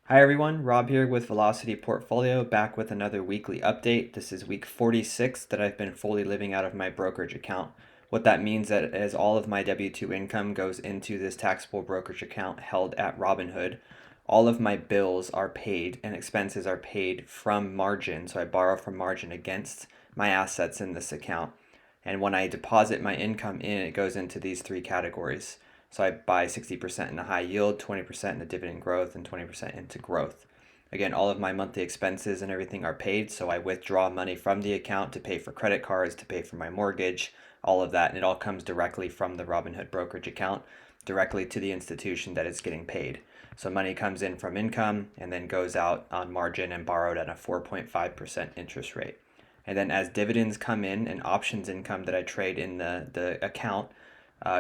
Hi everyone, Rob here with Velocity Portfolio, back with another weekly update. This is week 46 that I've been fully living out of my brokerage account. What that means that is all of my W-2 income goes into this taxable brokerage account held at Robinhood. All of my bills are paid and expenses are paid from margin, so I borrow from margin against my assets in this account. And when I deposit my income in, it goes into these three categories. So I buy 60% in the high yield, 20% in the dividend growth, and 20% into growth. Again, all of my monthly expenses and everything are paid, so I withdraw money from the account to pay for credit cards, to pay for my mortgage, all of that, and it all comes directly from the Robinhood brokerage account, directly to the institution that it's getting paid. So money comes in from income and then goes out on margin and borrowed at a 4.5% interest rate. And then as dividends come in and options income that I trade in the account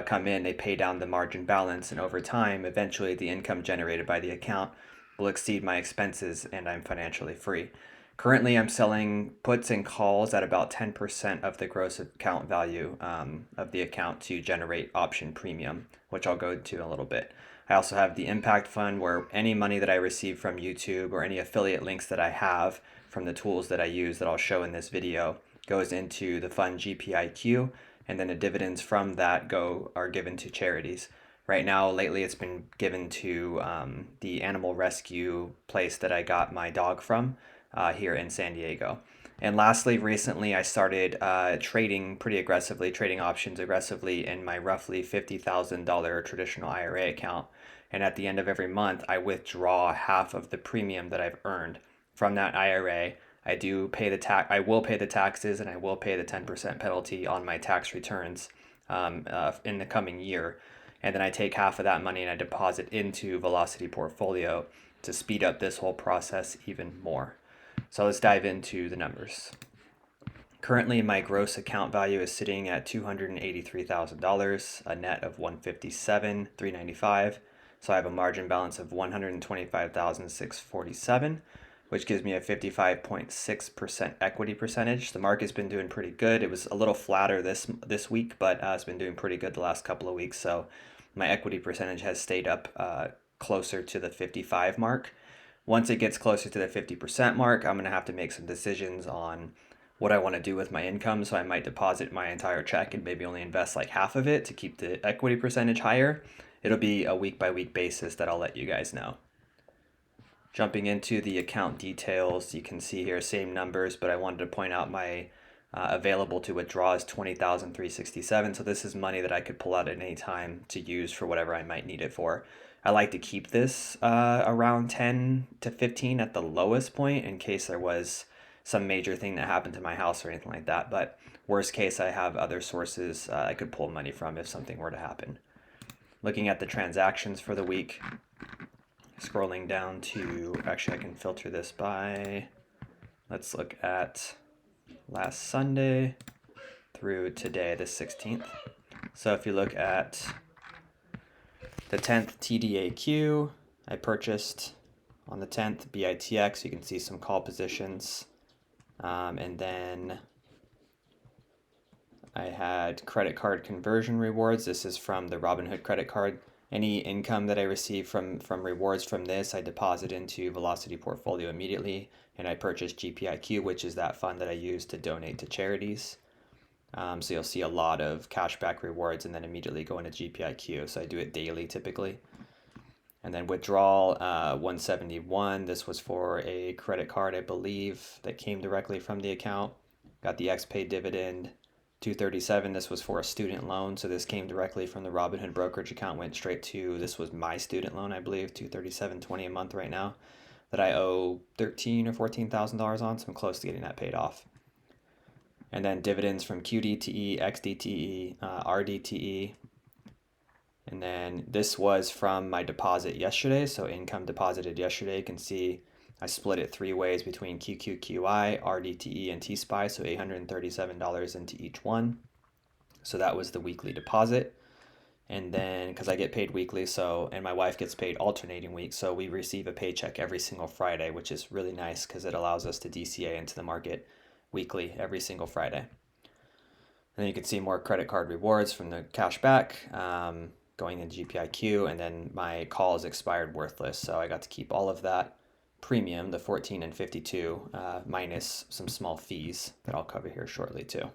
come in, they pay down the margin balance, and over time, eventually the income generated by the account will exceed my expenses and I'm financially free. Currently, I'm selling puts and calls at about 10% of the gross account value of the account to generate option premium, which I'll go into in a little bit. I also have the impact fund where any money that I receive from YouTube or any affiliate links that I have from the tools that I use that I'll show in this video goes into the fund GPIQ, and then the dividends from that go are given to charities. Right now, lately, it's been given to the animal rescue place that I got my dog from here in San Diego. And lastly, recently I started trading pretty aggressively, trading options aggressively in my roughly $50,000 traditional IRA account. And at the end of every month, I withdraw half of the premium that I've earned from that IRA. I will pay the taxes, and I will pay the 10% penalty on my tax returns in the coming year. And then I take half of that money and I deposit into Velocity Portfolio to speed up this whole process even more. So let's dive into the numbers. Currently, my gross account value is sitting at $283,000, a net of $157,395. So I have a margin balance of $125,647, which gives me a 55.6% equity percentage. The market's been doing pretty good. It was a little flatter this week, but it's been doing pretty good the last couple of weeks. So my equity percentage has stayed up closer to the 55 mark. Once it gets closer to the 50% mark, I'm going to have to make some decisions on what I want to do with my income. So I might deposit my entire check and maybe only invest like half of it to keep the equity percentage higher. It'll be a week by week basis that I'll let you guys know. Jumping into the account details, you can see here same numbers, but I wanted to point out my available to withdraw is $20,367. So this is money that I could pull out at any time to use for whatever I might need it for. I like to keep this around 10 to 15 at the lowest point in case there was some major thing that happened to my house or anything like that. But worst case, I have other sources I could pull money from if something were to happen. Looking at the transactions for the week, scrolling down to, actually I can filter this by, let's look at last Sunday through today, the 16th. So if you look at the 10th TDAQ, I purchased on the 10th BITX. You can see some call positions. And then I had credit card conversion rewards. This is from the Robinhood credit card. Any income that I receive from rewards from this, I deposit into Velocity Portfolio immediately, and I purchase GPIQ, which is that fund that I use to donate to charities. So you'll see a lot of cashback rewards and then immediately go into GPIQ. So I do it daily typically. And then withdrawal 171. This was for a credit card, I believe, that came directly from the account. Got the XPay dividend. 237. This was for a student loan, so this came directly from the Robinhood brokerage account, went straight to, this was my student loan, I believe, 237.20 a month right now, that I owe $13,000 or $14,000 on, so I'm close to getting that paid off. And then dividends from QDTE, XDTE, RDTE. And then this was from my deposit yesterday, so income deposited yesterday. You can see I split it three ways between QQQI, RDTE, and T-SPY, so $837 into each one. So that was the weekly deposit. And then, because I get paid weekly, and my wife gets paid alternating weeks, so we receive a paycheck every single Friday, which is really nice because it allows us to DCA into the market weekly every single Friday. And then you can see more credit card rewards from the cash back. going into GPIQ, and then my calls expired worthless. So I got to keep all of that premium, the 14 and 52, minus some small fees that I'll cover here shortly too.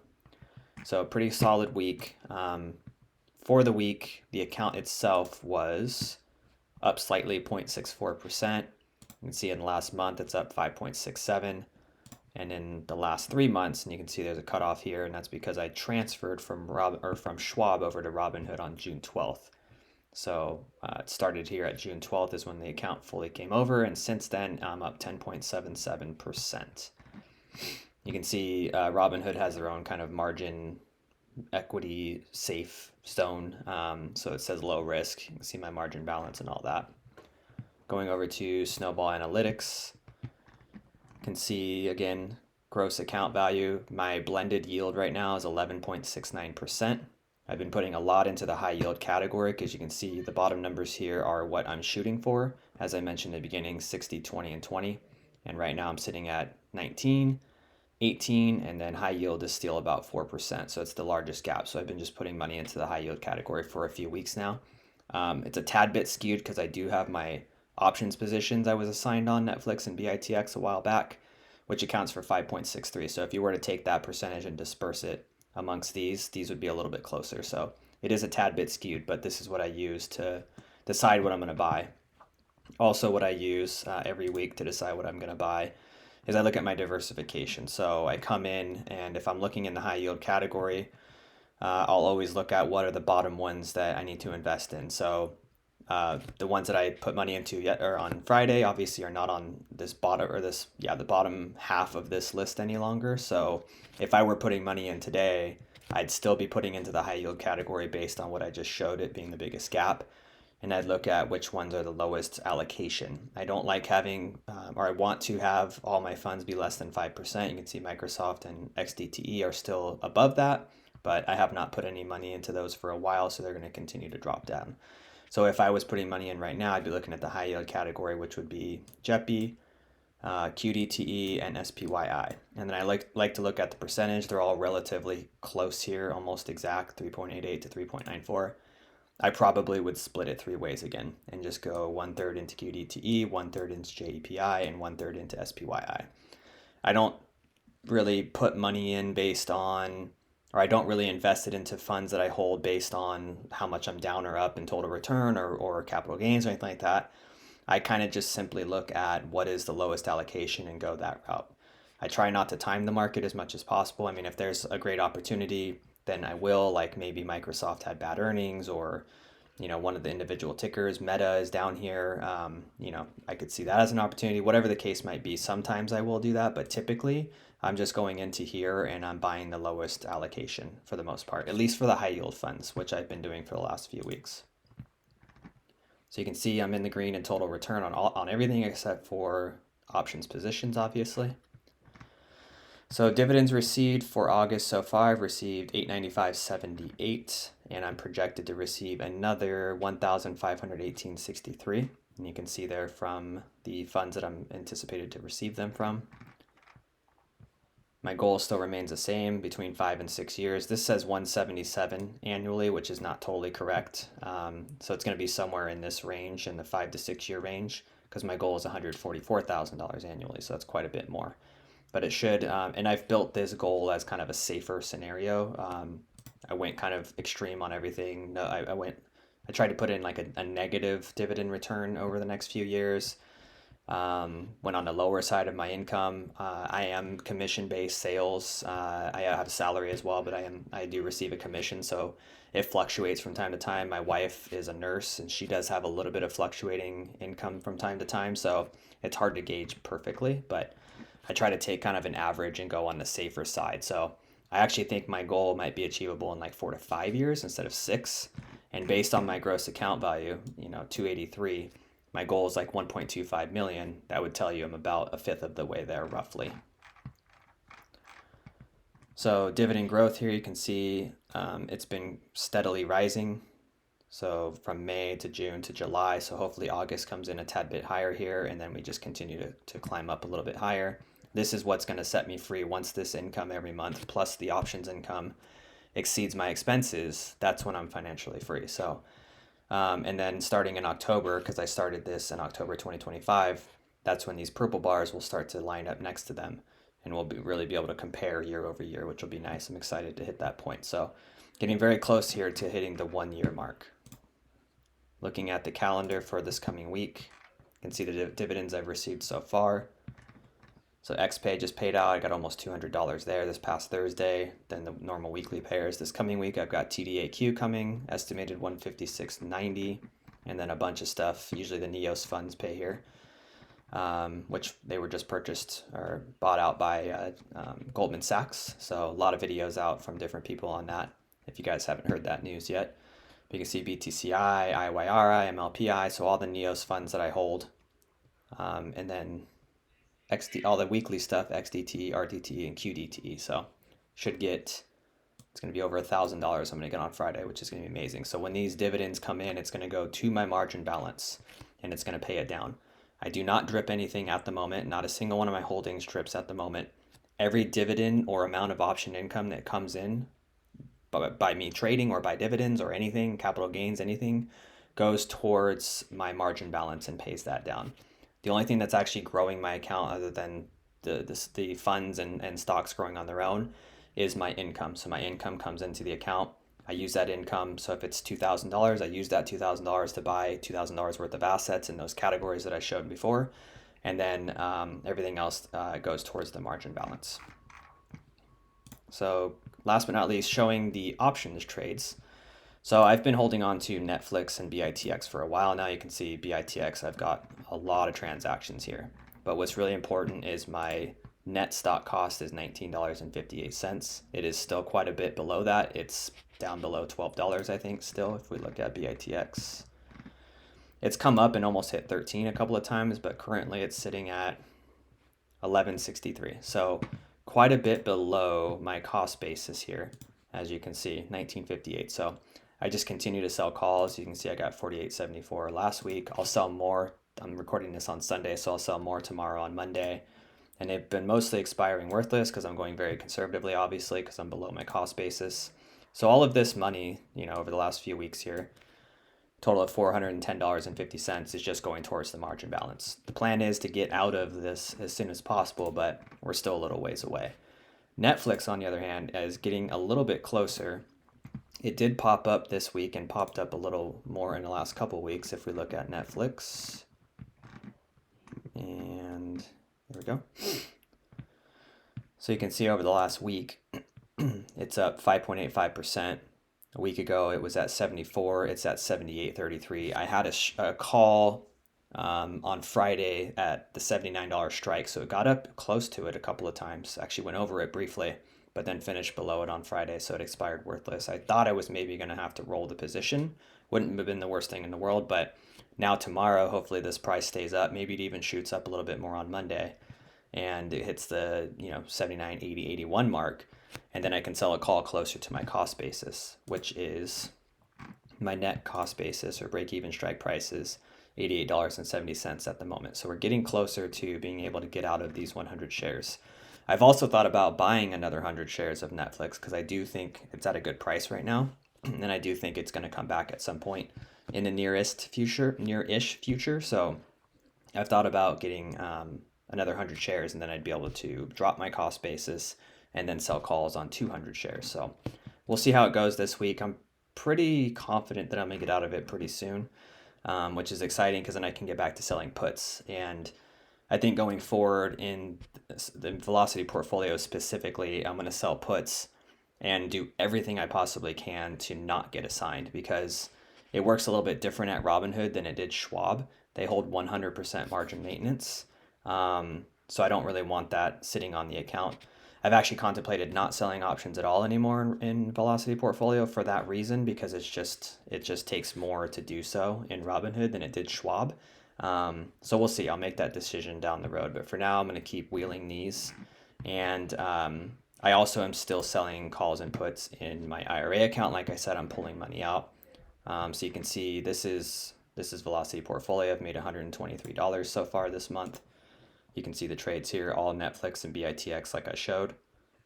So pretty solid week. For the week, the account itself was up slightly, 0.64%. You can see in the last month it's up 5.67. And in the last 3 months, and you can see there's a cutoff here, and that's because I transferred from Schwab over to Robinhood on June 12th. So it started here at June 12th is when the account fully came over, and since then I'm up 10.77%. You can see Robinhood has their own kind of margin equity safe zone. So it says low risk. You can see my margin balance and all that. Going over to Snowball Analytics, you can see again gross account value. My blended yield right now is 11.69%. I've been putting a lot into the high yield category because you can see the bottom numbers here are what I'm shooting for. As I mentioned in the beginning, 60, 20, and 20. And right now I'm sitting at 19, 18, and then high yield is still about 4%. So it's the largest gap. So I've been just putting money into the high yield category for a few weeks now. It's a tad bit skewed because I do have my options positions I was assigned on Netflix and BITX a while back, which accounts for 5.63. So if you were to take that percentage and disperse it amongst these would be a little bit closer. So it is a tad bit skewed, but this is what I use to decide what I'm going to buy. Also, what I use every week to decide what I'm going to buy is I look at my diversification. So I come in, and if I'm looking in the high yield category, I'll always look at what are the bottom ones that I need to invest in. So the ones that I put money into yet or on Friday obviously are not on this bottom or the bottom half of this list any longer. So if I were putting money in today, I'd still be putting into the high yield category based on what I just showed, it being the biggest gap. And I'd look at which ones are the lowest allocation. I don't like having, or I want to have all my funds be less than 5%. You can see Microsoft and XDTE are still above that, but I have not put any money into those for a while, so they're going to continue to drop down. So if I was putting money in right now, I'd be looking at the high yield category, which would be JEPI, QDTE, and SPYI. And then I like to look at the percentage. They're all relatively close here, almost exact, 3.88 to 3.94. I probably would split it 3 ways again and just go 1/3 into QDTE, 1/3 into JEPI, and 1/3 into SPYI. I don't really put money in based on, or I don't really invest it into funds that I hold based on how much I'm down or up in total return or capital gains or anything like that. I kind of just simply look at what is the lowest allocation and go that route. I try not to time the market as much as possible. I mean, if there's a great opportunity, then I will, like maybe Microsoft had bad earnings, or one of the individual tickers, Meta is down here. I could see that as an opportunity, whatever the case might be. Sometimes I will do that, but typically I'm just going into here and I'm buying the lowest allocation for the most part, at least for the high yield funds, which I've been doing for the last few weeks. So you can see I'm in the green in total return on everything except for options positions, obviously. So dividends received for August so far, I've received $895.78, and I'm projected to receive another $1,518.63. And you can see there from the funds that I'm anticipated to receive them from. My goal still remains the same, between 5 and 6 years. This says 177 annually, which is not totally correct. So it's going to be somewhere in this range, in the 5 to 6 year range, because my goal is $144,000 annually, so that's quite a bit more. But it should, and I've built this goal as kind of a safer scenario. I went kind of extreme on everything. No, I tried to put in like a negative dividend return over the next few years. Went on the lower side of my income. I am commission-based sales. I have a salary as well, but I do receive a commission, so it fluctuates from time to time. My wife is a nurse, and she does have a little bit of fluctuating income from time to time, so it's hard to gauge perfectly, but I try to take kind of an average and go on the safer side. So I actually think my goal might be achievable in like 4 to 5 years instead of 6. And based on my gross account value, 283, my goal is like 1.25 million. That would tell you I'm about a fifth of the way there roughly. So dividend growth here, you can see it's been steadily rising. So from May to June to July, so hopefully August comes in a tad bit higher here, and then we just continue to climb up a little bit higher. This is what's going to set me free once this income every month plus the options income exceeds my expenses. That's when I'm financially free. So And then starting in October, because I started this in October 2025, that's when these purple bars will start to line up next to them. And we'll really be able to compare year over year, which will be nice. I'm excited to hit that point. So getting very close here to hitting the 1 year mark. Looking at the calendar for this coming week, you can see the dividends I've received so far. So XPay just paid out. I got almost $200 there this past Thursday. Then the normal weekly pairs. This coming week, I've got TDAQ coming, estimated 156.90, and then a bunch of stuff. Usually the NEOS funds pay here, which they were just purchased or bought out by Goldman Sachs. So a lot of videos out from different people on that. If you guys haven't heard that news yet, you can see BTCI, IYRI, MLPI, so all the NEOS funds that I hold, and then all the weekly stuff, XDT, RDT, and QDT. So it's going to be over $1,000 I'm going to get on Friday, which is going to be amazing. So when these dividends come in, it's going to go to my margin balance and it's going to pay it down. I do not drip anything at the moment. Not a single one of my holdings drips at the moment. Every dividend or amount of option income that comes in by me trading or by dividends or anything, capital gains, anything, goes towards my margin balance and pays that down. The only thing that's actually growing my account other than the funds and stocks growing on their own is my income. So my income comes into the account. I use that income. So if it's $2,000, I use that $2,000 to buy $2,000 worth of assets in those categories that I showed before. And then everything else goes towards the margin balance. So last but not least, showing the options trades. So I've been holding on to Netflix and BITX for a while now. You can see BITX, I've got a lot of transactions here. But what's really important is my net stock cost is $19.58. It is still quite a bit below that. It's down below $12, I think, still, if we look at BITX. It's come up and almost hit 13 a couple of times, but currently it's sitting at 11.63. So quite a bit below my cost basis here, as you can see, 19.58. So I just continue to sell calls. You can see I got 48.74 last week. I'll sell more. I'm recording this on Sunday, so I'll sell more tomorrow on Monday. And they've been mostly expiring worthless because I'm going very conservatively, obviously, because I'm below my cost basis. So all of this money, over the last few weeks here, total of $410.50 is just going towards the margin balance. The plan is to get out of this as soon as possible, but we're still a little ways away. Netflix, on the other hand, is getting a little bit closer. It did pop up this week and popped up a little more in the last couple weeks if we look at Netflix. And there we go. So you can see over the last week, it's up 5.85%. A week ago, it was at 74. It's at 78.33. I had a call on Friday at the $79 strike, so it got up close to it a couple of times. Actually went over it briefly, but then finished below it on Friday, so it expired worthless. I thought I was maybe going to have to roll the position. Wouldn't have been the worst thing in the world, but now tomorrow, hopefully this price stays up. Maybe it even shoots up a little bit more on Monday, and it hits the 79, 80, 81 mark, and then I can sell a call closer to my cost basis, which is my net cost basis or break-even strike price is $88.70 at the moment. So we're getting closer to being able to get out of these 100 shares. I've also thought about buying another 100 shares of Netflix because I do think it's at a good price right now, and I do think it's going to come back at some point in the nearish future. So I've thought about getting another 100 shares, and then I'd be able to drop my cost basis and then sell calls on 200 shares. So we'll see how it goes this week. I'm pretty confident that I'm going to get out of it pretty soon, which is exciting because then I can get back to selling puts. And I think going forward in the Velocity portfolio specifically, I'm going to sell puts and do everything I possibly can to not get assigned, because it works a little bit different at Robinhood than it did Schwab. They hold 100% margin maintenance. So I don't really want that sitting on the account. I've actually contemplated not selling options at all anymore in Velocity portfolio for that reason, because it just takes more to do so in Robinhood than it did Schwab. So we'll see. I'll make that decision down the road. But for now, I'm going to keep wheeling these. And I also am still selling calls and puts in my IRA account. Like I said, I'm pulling money out. So you can see this is Velocity portfolio. I've made $123 so far this month. You can see the trades here, all Netflix and BITX like I showed,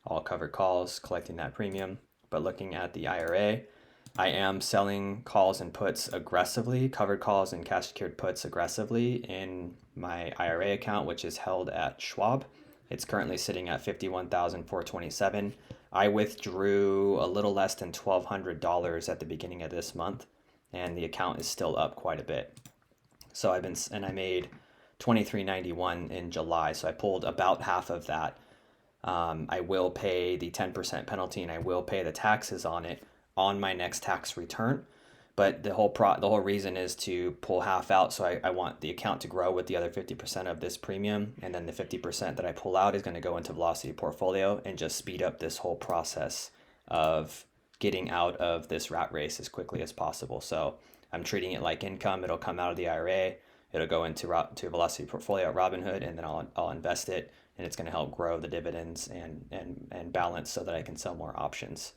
all covered calls, collecting that premium. But looking at the IRA, I am selling calls and puts aggressively, covered calls and cash secured puts aggressively in my IRA account, which is held at Schwab. It's currently sitting at 51,427. I withdrew a little less than $1,200 at the beginning of this month, and the account is still up quite a bit. So I made 23.91 in July. So I pulled about half of that. I will pay the 10% penalty and I will pay the taxes on it on my next tax return. But the whole reason is to pull half out. So I want the account to grow with the other 50% of this premium. And then the 50% that I pull out is going to go into Velocity Portfolio and just speed up this whole process of getting out of this rat race as quickly as possible. So I'm treating it like income. It'll come out of the IRA. It'll go into Velocity Portfolio at Robinhood, and then I'll invest it, and it's going to help grow the dividends and balance so that I can sell more options.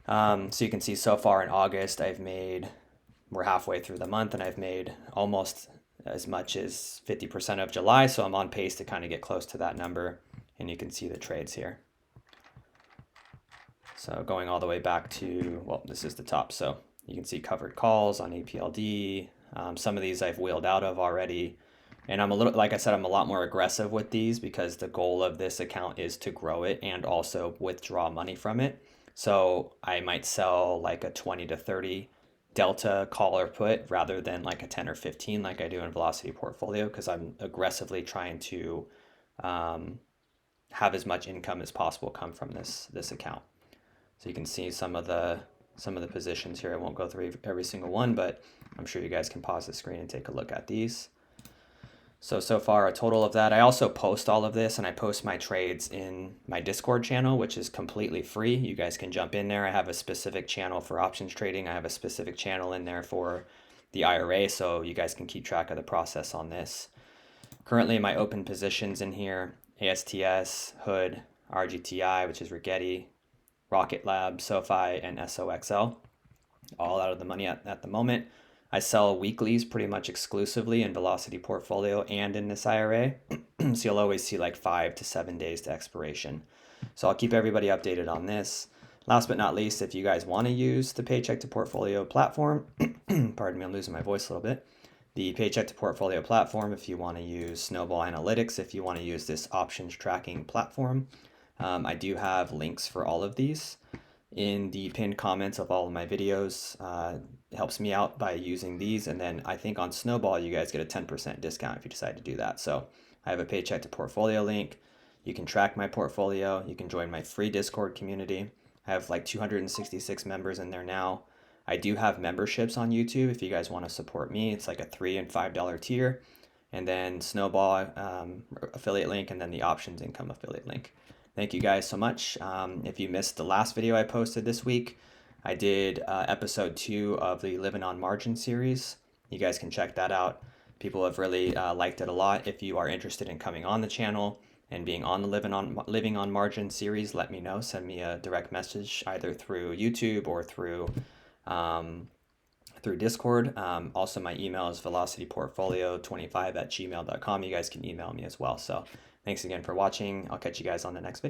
So you can see so far in August, we're halfway through the month, and I've made almost as much as 50% of July. So I'm on pace to kind of get close to that number, and you can see the trades here. So going all the way back to, well, this is the top. So you can see covered calls on APLD. Some of these I've wheeled out of already. And like I said, I'm a lot more aggressive with these because the goal of this account is to grow it and also withdraw money from it. So I might sell like a 20 to 30 delta call or put rather than like a 10 or 15 like I do in Velocity Portfolio, because I'm aggressively trying to have as much income as possible come from this account. So you can see some of the positions here. I won't go through every single one, but I'm sure you guys can pause the screen and take a look at these. So far a total of that. I also post all of this, and I post my trades in my Discord channel, which is completely free. You guys can jump in there. I have a specific channel for options trading. I have a specific channel in there for the IRA, so you guys can keep track of the process on this. Currently my open positions in here: ASTS, Hood, RGTI, which is Rigetti, Rocket Lab, SoFi, and SOXL, all out of the money at the moment. I sell weeklies pretty much exclusively in Velocity Portfolio and in this IRA. So you'll always see like 5 to 7 days to expiration. So I'll keep everybody updated on this. Last but not least, if you guys want to use the Paycheck to Portfolio platform, pardon me, I'm losing my voice a little bit. The Paycheck to Portfolio platform, if you want to use Snowball Analytics, if you want to use this options tracking platform, I do have links for all of these in the pinned comments of all of my videos. It helps me out by using these. And then I think on Snowball, you guys get a 10% discount if you decide to do that. So I have a Paycheck to Portfolio link. You can track my portfolio. You can join my free Discord community. I have like 266 members in there now. I do have memberships on YouTube if you guys want to support me. It's like a $3 and $5 tier. And then Snowball affiliate link, and then the options income affiliate link. Thank you guys so much. If you missed the last video I posted this week, I did episode 2 of the Living on Margin series. You guys can check that out. People have really liked it a lot. If you are interested in coming on the channel and being on the Living on Margin series, let me know. Send me a direct message either through YouTube or through Discord. Also, my email is velocityportfolio25@gmail.com. You guys can email me as well. So thanks again for watching. I'll catch you guys on the next video.